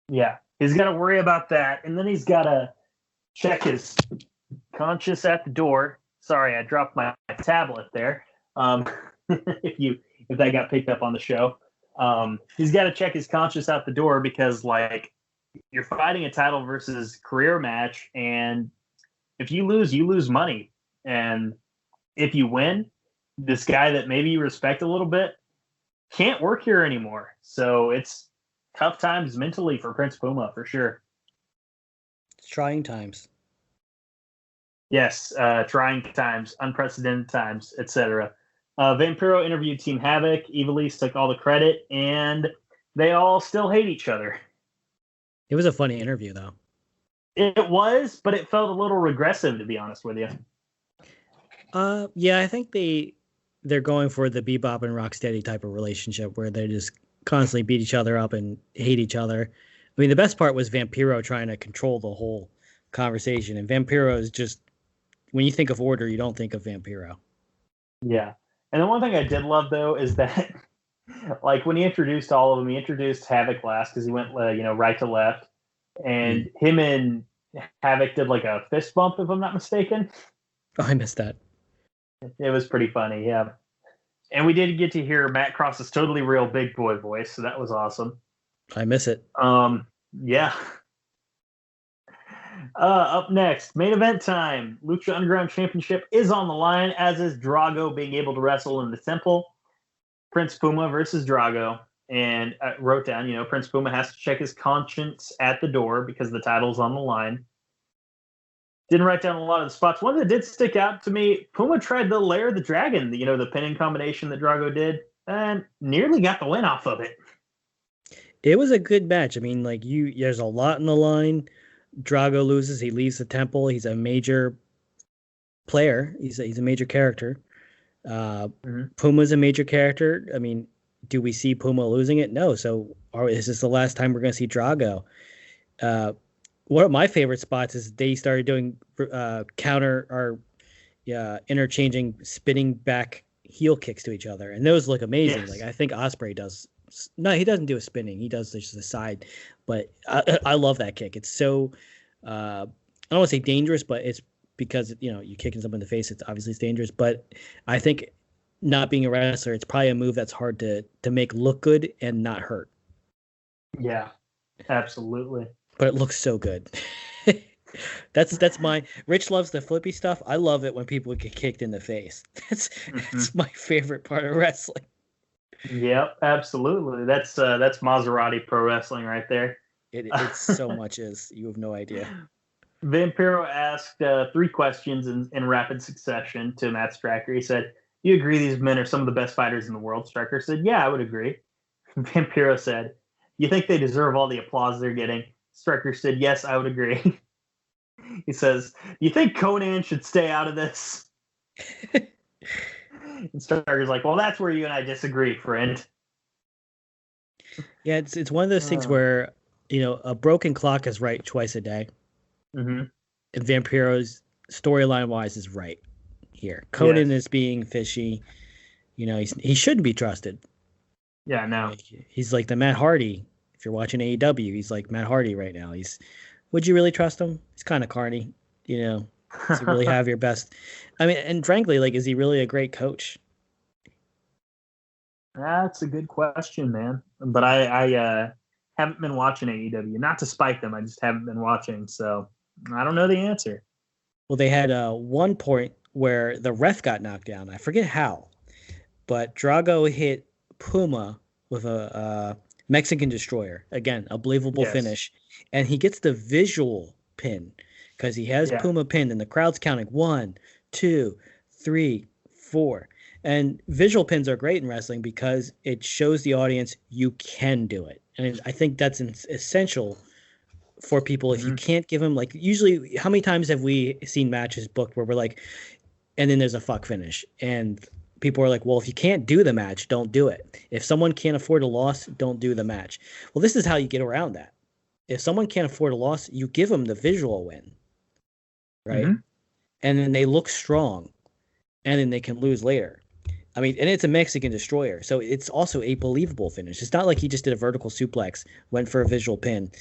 Yeah. He's got to worry about that. And then he's got to check his conscience at the door. Sorry, I dropped my tablet there. If that got picked up on the show. He's got to check his conscience out the door because, like, you're fighting a title versus career match, and if you lose money. And if you win, this guy that maybe you respect a little bit can't work here anymore. So it's tough times mentally for Prince Puma, for sure. It's trying times. Yes, trying times, unprecedented times, etc. Vampiro interviewed Team Havoc. Ivelisse took all the credit, and they all still hate each other. It was a funny interview, though. It was, but it felt a little regressive, to be honest with you. Yeah, I think they're going for the Bebop and Rocksteady type of relationship where they just constantly beat each other up and hate each other. I mean, the best part was Vampiro trying to control the whole conversation, and Vampiro is just, when you think of order, you don't think of Vampiro. Yeah. And the one thing I did love, though, is that, like, when he introduced all of them, he introduced Havoc last because he went, right to left. And him and Havoc did, like, a fist bump, if I'm not mistaken. Oh, I missed that. It was pretty funny, yeah. And we did get to hear Matt Cross's totally real big boy voice, so that was awesome. I miss it. Yeah. Up next, main event time. Lucha Underground Championship is on the line, as is Drago being able to wrestle in the temple. Prince Puma versus Drago. And I wrote down, Prince Puma has to check his conscience at the door because the title's on the line. Didn't write down a lot of the spots. One that did stick out to me, Puma tried to lair the dragon, the pinning combination that Drago did, and nearly got the win off of it. It was a good match. I mean, there's a lot in the line. Drago loses. He leaves the temple. He's a major player. He's a major character. Puma's a major character. I mean, do we see Puma losing it? No. So is this the last time we're going to see Drago? One of my favorite spots is they started doing interchanging spinning back heel kicks to each other, and those look amazing. Yes. Like, I think Ospreay does. No, he doesn't do a spinning. He does just the side, but I love that kick. It's so I don't want to say dangerous, but it's because you're kicking someone in the face. It's obviously dangerous, but I think not being a wrestler, it's probably a move that's hard to make look good and not hurt. Yeah, absolutely. But it looks so good. That's my Rich loves the flippy stuff. I love it when people get kicked in the face. That's my favorite part of wrestling. Yep, absolutely. That's Maserati pro wrestling right there. It's so much is. You have no idea. Vampiro asked 3 questions in rapid succession to Matt Striker. He said, "You agree these men are some of the best fighters in the world?" Striker said, "Yeah, I would agree." Vampiro said, "You think they deserve all the applause they're getting?" Striker said, "Yes, I would agree." He says, "You think Conan should stay out of this?" And Striker's like, "Well, that's where you and I disagree, friend." Yeah, it's one of those things where, a broken clock is right twice a day. Mm-hmm. And Vampiro's storyline wise is right here. Conan is being fishy. He shouldn't be trusted. Yeah, no. He's like the Matt Hardy. If you're watching AEW, he's like Matt Hardy right now. Would you really trust him? He's kind of carny. Does he really have your best? I mean, and frankly, is he really a great coach? That's a good question, man. But I haven't been watching AEW. Not to spite them, I just haven't been watching, so I don't know the answer. Well, they had one point where the ref got knocked down. I forget how, but Drago hit Puma with a Mexican Destroyer. Again, a believable finish. And he gets the visual pin because he has Puma pinned, and the crowd's counting 1, 2, 3, 4. And visual pins are great in wrestling because it shows the audience you can do it. And I think that's essential for people. If you can't give them, usually, how many times have we seen matches booked where we're like, and then there's a fuck finish, and people are like, well, if you can't do the match, don't do it. If someone can't afford a loss, don't do the match. Well, this is how you get around that. If someone can't afford a loss, you give them the visual win, right? Mm-hmm. And then they look strong, and then they can lose later. I mean, and it's a Mexican Destroyer, so it's also a believable finish. It's not like he just did a vertical suplex, went for a visual pin,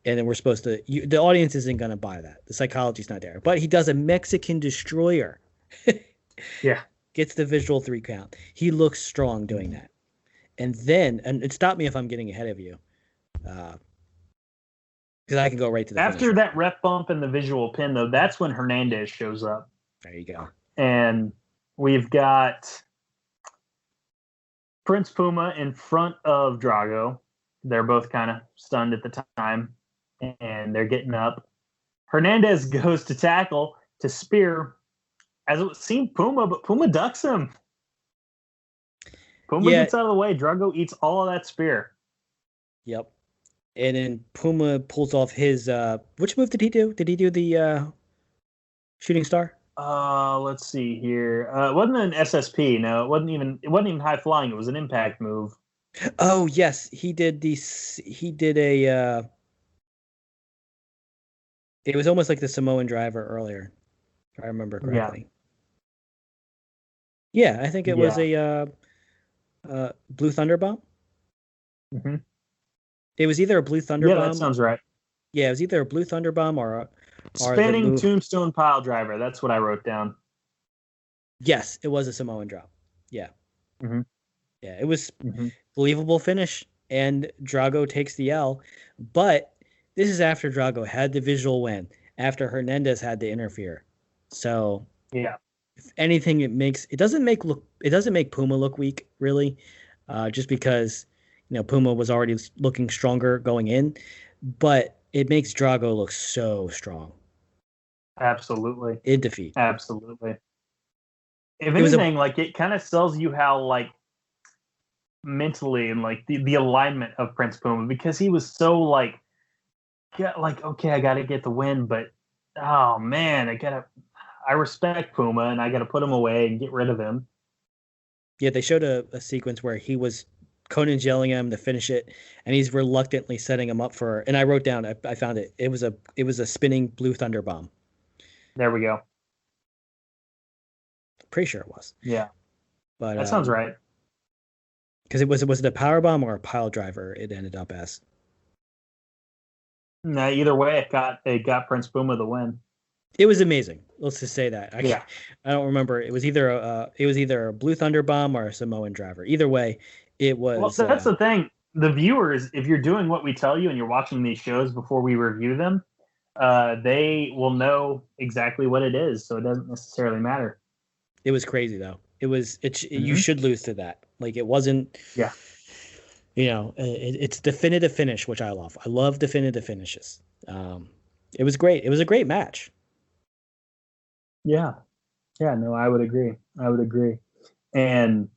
and then we're supposed to – the audience isn't going to buy that. The psychology's not there. But he does a Mexican Destroyer. Yeah. Gets the visual 3 count. He looks strong doing that. And then – and stop me if I'm getting ahead of you. Because I can go right to the After finish. That ref bump and the visual pin, though, that's when Hernandez shows up. There you go. And we've got Prince Puma in front of Drago. They're both kind of stunned at the time, and they're getting up. Hernandez goes to tackle, to spear, as it seemed Puma, but Puma ducks him. Puma gets out of the way. Drago eats all of that spear. Yep. And then Puma pulls off his which move did he do? Did he do the shooting star? Let's see here. It wasn't an SSP. No, it wasn't even high flying. It was an impact move. Oh yes, he did a. It was almost like the Samoan driver earlier, if I remember correctly. Yeah, I think it was a Blue Thunder Bomb. Mm-hmm. It was either a Blue Thunder Bomb. Yeah, that sounds right. Yeah, it was either a Blue Thunder Bomb or spinning tombstone pile driver. That's what I wrote down. Yes, it was a Samoan drop. Yeah. Mm-hmm. Yeah, it was believable finish, and Drago takes the L. But this is after Drago had the visual win, after Hernandez had to interfere. So yeah, if anything, it doesn't make Puma look weak, really, just because Puma was already looking stronger going in, but it makes Drago look so strong. Absolutely. In defeat. Absolutely. If anything, it kind of sells you how mentally and the alignment of Prince Puma, because he was so okay, I got to get the win, but oh man, I respect Puma and I got to put him away and get rid of him. Yeah, they showed a sequence where Conan's yelling at him to finish it, and he's reluctantly setting him up for. And I wrote down, I found it. It was a spinning Blue Thunder Bomb. There we go. Pretty sure it was. Yeah, but that sounds right. Because was it a power bomb or a pile driver? It ended up as. No, either way, it got Prince Puma the win. It was amazing. Let's just say that. Yeah. I don't remember. It was either a Blue Thunder Bomb or a Samoan Driver. Either way, it was. Well, that's the thing. The viewers, if you're doing what we tell you and you're watching these shows before we review them, they will know exactly what it is. So it doesn't necessarily matter. It was crazy though. It was. Mm-hmm. You should lose to that. Like it wasn't. Yeah. You know, it's definitive finish, which I love. I love definitive finishes. It was great. It was a great match. Yeah. Yeah, no, I would agree. And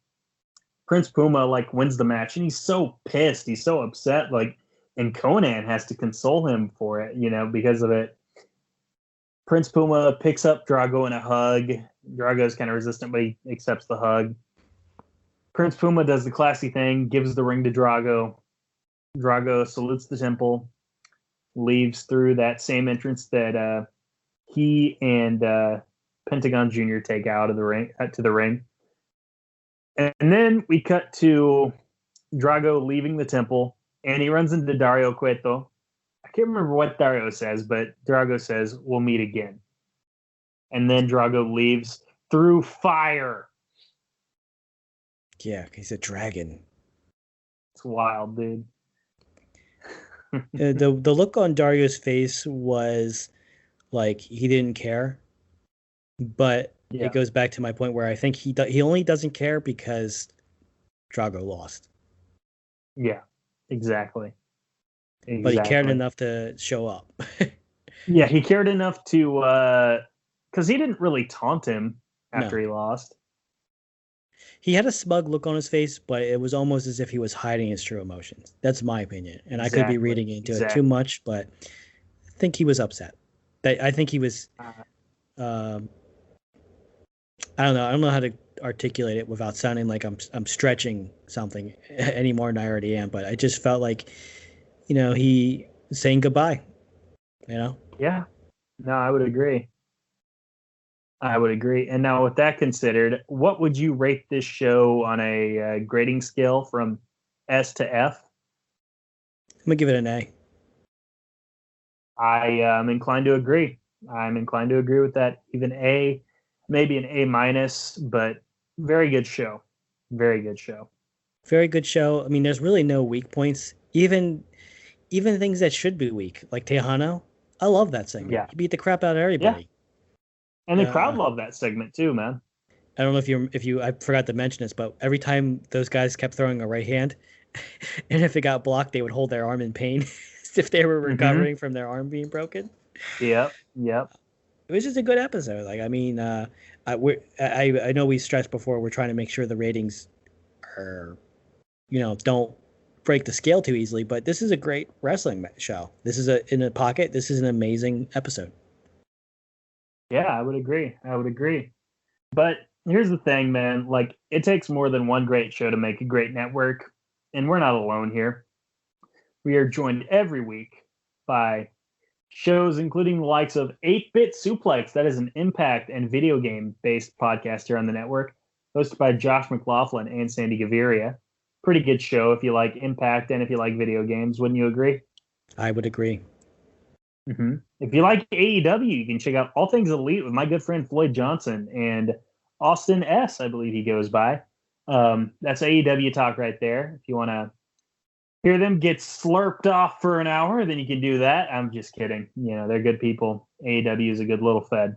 Prince Puma like wins the match and he's so pissed. He's so upset. Like, and Conan has to console him for it, you know, because of it. Prince Puma picks up Drago in a hug. Drago's kind of resistant, but he accepts the hug. Prince Puma does the classy thing, gives the ring to Drago. Drago salutes the temple, leaves through that same entrance that he and Pentagon Jr. take out of the ring to the ring. And then we cut to Drago leaving the temple, and he runs into Dario Cueto. I can't remember what Dario says, but Drago says, "We'll meet again." And then Drago leaves through fire. Yeah, he's a dragon. It's wild, dude. The look on Dario's face was like he didn't care, but it goes back to my point where I think he only doesn't care because Drago lost. Yeah, exactly. But he cared enough to show up. Yeah, he cared enough to because he didn't really taunt him after he lost. He had a smug look on his face, but it was almost as if he was hiding his true emotions. That's my opinion. And I could be reading into it too much, but I think he was upset. I think he was... I don't know. I don't know how to articulate it without sounding like I'm stretching something any more than I already am, but I just felt like, you know, he saying goodbye, you know? Yeah. No, I would agree. And now with that considered, what would you rate this show on a grading scale from S to F? I'm going to give it an A. I am inclined to agree. With that. Even A, maybe an A minus, but very good show. Very good show. I mean, there's really no weak points. Even things that should be weak, like Tejano. I love that segment. Yeah. He beat the crap out of everybody. Yeah. And the crowd loved that segment too, man. I don't know if you I forgot to mention this, but every time those guys kept throwing a right hand, and if it got blocked, they would hold their arm in pain as if they were recovering from their arm being broken. Yep. It was just a good episode. Like, I mean, I know we stressed before we're trying to make sure the ratings are, you know, don't break the scale too easily, but this is a great wrestling show. This is in a pocket. This is an amazing episode. Yeah, I would agree. But here's the thing, man. Like, it takes more than one great show to make a great network, and we're not alone here. We are joined every week by shows including the likes of 8-Bit Suplex. That is an Impact and video game-based podcast here on the network, hosted by Josh McLaughlin and Sandy Gaviria. Pretty good show if you like Impact and if you like video games. Wouldn't you agree? I would agree. Mm-hmm. If you like AEW, you can check out All Things Elite with my good friend Floyd Johnson and Austin S., I believe he goes by. That's AEW talk right there. If you want to hear them get slurped off for an hour, then you can do that. I'm just kidding. You know, they're good people. AEW is a good little fed.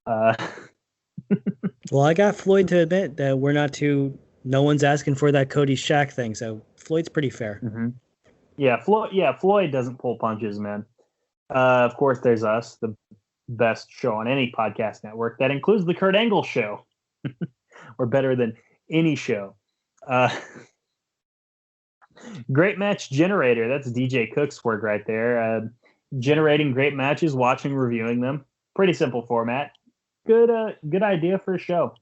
Well, I got Floyd to admit that no one's asking for that Cody Shaq thing, so Floyd's pretty fair. Mm-hmm. Yeah, Floyd doesn't pull punches, man. Of course, there's us, the best show on any podcast network. That includes the Kurt Angle show. We're better than any show. Great match generator. That's DJ Cook's work right there. Generating great matches, watching, reviewing them. Pretty simple format. Good idea for a show.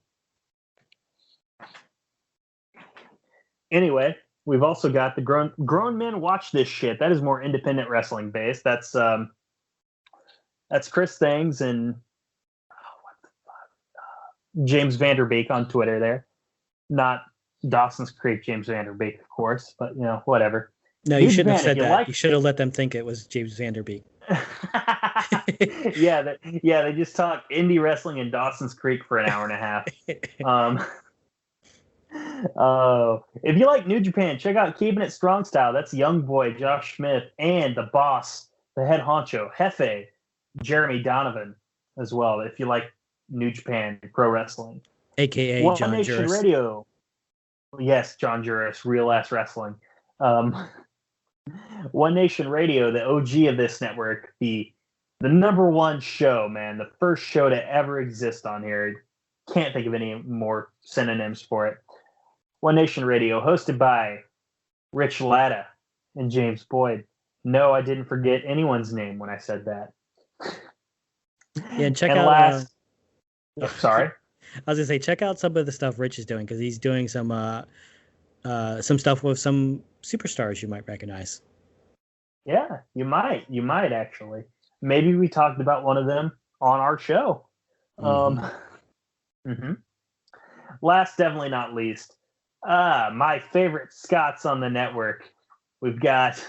Anyway, we've also got the grown men watch this shit. That is more independent wrestling based. That's Chris Thangs and James Vanderbeek on Twitter there. Not Dawson's Creek James Vanderbeek, of course, but you know, whatever. No, you shouldn't have said that. You should have let them think it was James Vanderbeek. They just talk indie wrestling in Dawson's Creek for an hour and a half. If you like New Japan, check out Keeping It Strong Style. That's Young Boy, Josh Smith, and the boss, the head honcho, Hefe, Jeremy Donovan, as well. If you like New Japan pro wrestling, aka One John Nation Juris. Radio. Yes, John Juris, real ass wrestling. One Nation Radio, the OG of this network, the number one show, man, the first show to ever exist on here. Can't think of any more synonyms for it. One Nation Radio, hosted by Rich Latta and James Boyd. No, I didn't forget anyone's name when I said that. Yeah, check and out. Last, sorry, I was gonna say check out some of the stuff Rich is doing because he's doing some stuff with some superstars you might recognize. Yeah, you might actually. Maybe we talked about one of them on our show. Last, definitely not least, my favorite Scots on the network. We've got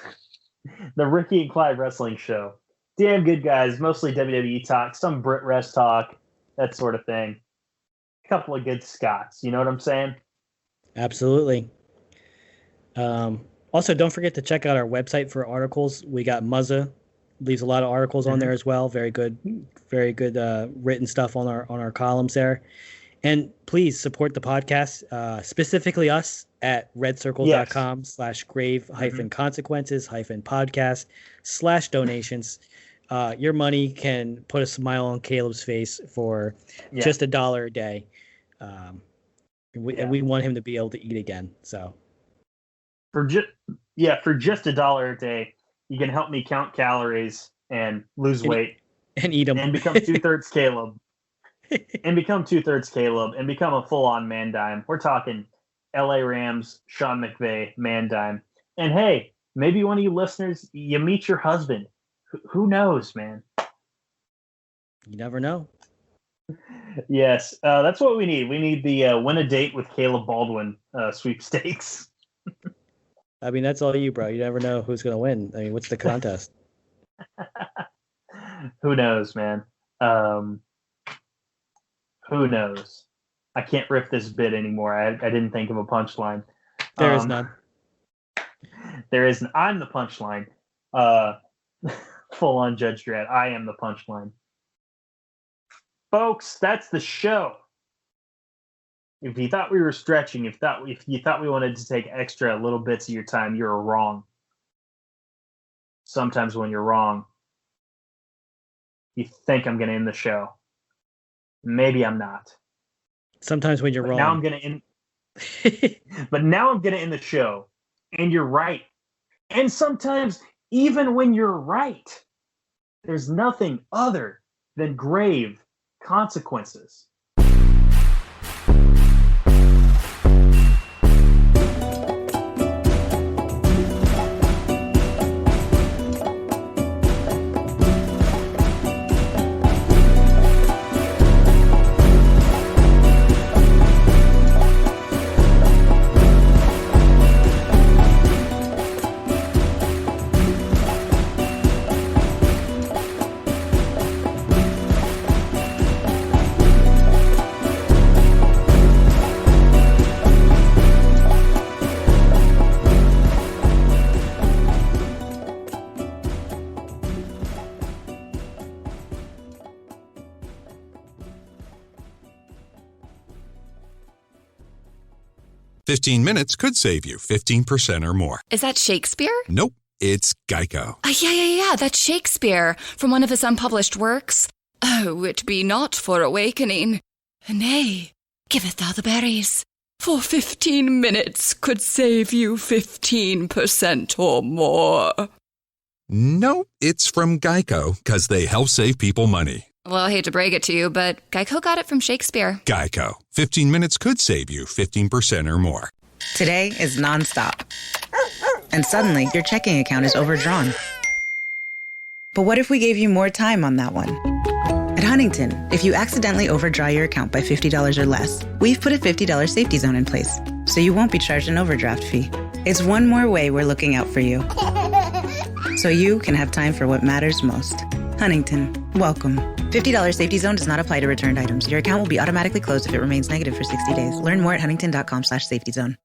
the Ricky and Clyde Wrestling Show. Damn good guys, mostly WWE talk, some Brit Rest talk, that sort of thing. A couple of good Scots, you know what I'm saying? Absolutely. Also, don't forget to check out our website for articles. We got Muzza, leaves a lot of articles on there as well. Very good written stuff on our columns there. And please support the podcast, specifically us at redcircle.com/grave-consequences-podcast/donations. Your money can put a smile on Caleb's face for just $1 a day. And we want him to be able to eat again. So for just $1 a day, you can help me count calories and lose weight and eat them and become 2/3 Caleb. And become 2/3 Caleb and become a full-on man dime. We're talking LA Rams, Sean McVay, man dime. And hey, maybe one of you listeners, you meet your husband. Who knows, man? You never know. Yes, that's what we need. We need the win a date with Caleb Baldwin sweepstakes. I mean, that's all you, bro. You never know who's going to win. I mean, what's the contest? Who knows, man? Who knows? I can't riff this bit anymore. I didn't think of a punchline. There is none. There isn't. I'm the punchline. Full on Judge Dredd. I am the punchline. Folks, that's the show. If you thought we were stretching, if you thought we wanted to take extra little bits of your time, you're wrong. Sometimes when you're wrong, you think I'm going to end the show. Maybe I'm not. Sometimes when you're wrong. Now I'm going to end. But now I'm going to end the show, and you're right. And sometimes, even when you're right, there's nothing other than grave consequences. "15 minutes could save you 15% or more." Is that Shakespeare? Nope, it's Geico. Yeah, that's Shakespeare from one of his unpublished works. Oh, it be not for awakening. Nay, giveth thou the berries. For 15 minutes could save you 15% or more. Nope, it's from Geico, because they help save people money. Well, I hate to break it to you, but Geico got it from Shakespeare. Geico. 15 minutes could save you 15% or more. Today is nonstop. And suddenly, your checking account is overdrawn. But what if we gave you more time on that one? At Huntington, if you accidentally overdraw your account by $50 or less, we've put a $50 safety zone in place, so you won't be charged an overdraft fee. It's one more way we're looking out for you, so you can have time for what matters most. Huntington, welcome. $50 safety zone does not apply to returned items. Your account will be automatically closed if it remains negative for 60 days. Learn more at huntington.com/safety zone.